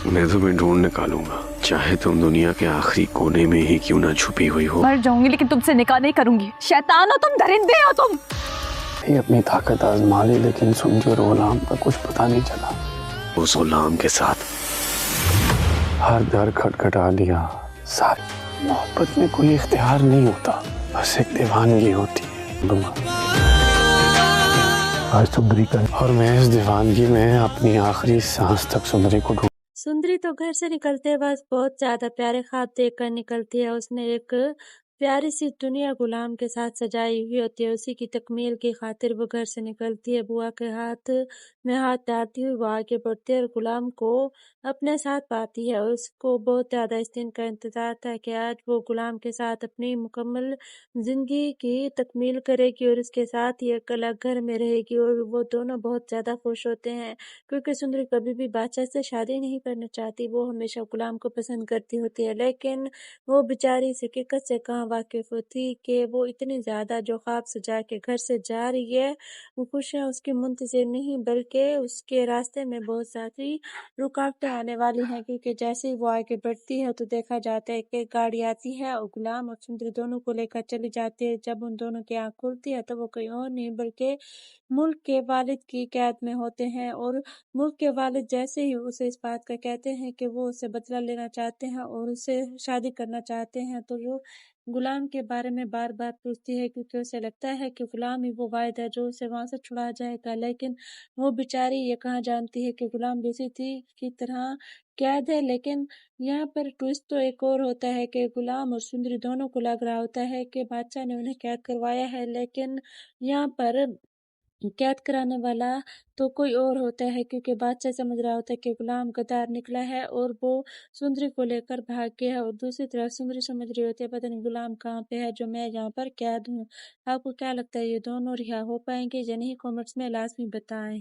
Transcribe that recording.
मैं तुम्हें ढूंढ निकालूंगा, चाहे तुम दुनिया के आखिरी कोने में ही क्यों ना छुपी हुई हो। मर जाऊंगी लेकिन तुमसे निकाह नहीं करूंगी। शैतान हो तुम, दरिंदे हो तुम। ये अपनी ताकत आजमा ली, लेकिन समझो गुलाम का कुछ पता नहीं चला। उस गुलाम के साथ हर दर खटखटा लिया। सारी मोहब्बत में कोई इख्तियार नहीं होता, बस एक दीवानगी होती है। आज सुंदरी का, और मैं इस दीवानगी में अपनी आखिरी सांस तक सुंदरी को ढूंढ। सुंदरी तो घर से निकलते बस बहुत ज्यादा प्यारे ख्वाब देख कर निकलती है। उसने एक प्यारी सी दुनिया गुलाम के साथ सजाई हुई होती है। उसी की तकमील की खातिर वो घर से निकलती है। बुआ के हाथ में हाथ डालती हुई वो आगे बढ़ती है और गुलाम को अपने साथ पाती है। उसको बहुत ज़्यादा इस दिन का इंतज़ार था कि आज वो गुलाम के साथ अपनी मुकम्मल ज़िंदगी की तकमील करेगी और उसके साथ ही एक अलग घर में रहेगी। और वो दोनों बहुत ज़्यादा खुश होते हैं क्योंकि सुंदरी कभी भी बादशाह से शादी नहीं करना चाहती। वो हमेशा गुलाम को पसंद करती होती है, लेकिन वो बेचारी इस हकीकत से कहाँ वाकिफ होती कि वो इतनी ज़्यादा जो ख्वाब सजा के घर से जा रही है, वो खुशियाँ उसकी मुंतज़िर नहीं बल्कि उसके रास्ते में बहुत सारी रुकावटें आने वाली हैं। क्योंकि जैसे ही वो आगे बढ़ती है तो देखा जाता है कि गाड़ी आती है और गुलाम और सुंदरी दोनों को लेकर चली जाती है। जब उन दोनों की आँख खुलती है तो वो कहीं और नहीं बल्कि मुल्क के वालिद की कैद में होते हैं। और मुल्क के वालिद जैसे ही उसे इस बात का कहते हैं कि वो उससे बदला लेना चाहते हैं और उससे शादी करना चाहते हैं, तो जो गुलाम के बारे में बार बार पूछती है क्योंकि उसे लगता है कि गुलाम ही वो वाहिद है जो उसे वहां से छुड़ा जाएगा। लेकिन वो बेचारी ये कहाँ जानती है कि गुलाम भी इसी थी की तरह कैद है। लेकिन यहाँ पर ट्विस्ट तो एक और होता है कि गुलाम और सुंदरी दोनों को लग रहा होता है कि बादशाह ने उन्हें कैद करवाया है, लेकिन यहाँ पर कैद कराने वाला तो कोई और होता है क्योंकि बादशाह समझ रहा होता है कि गुलाम गद्दार निकला है और वो सुंदरी को लेकर भाग गया है। और दूसरी तरफ सुंदरी समझ रही होती है पता नहीं गुलाम कहाँ पे है जो मैं यहाँ पर कैद हूँ। आपको क्या लगता है ये दोनों रिहा हो पाएंगे या नहीं? कमेंट्स में लाजमी बताएं।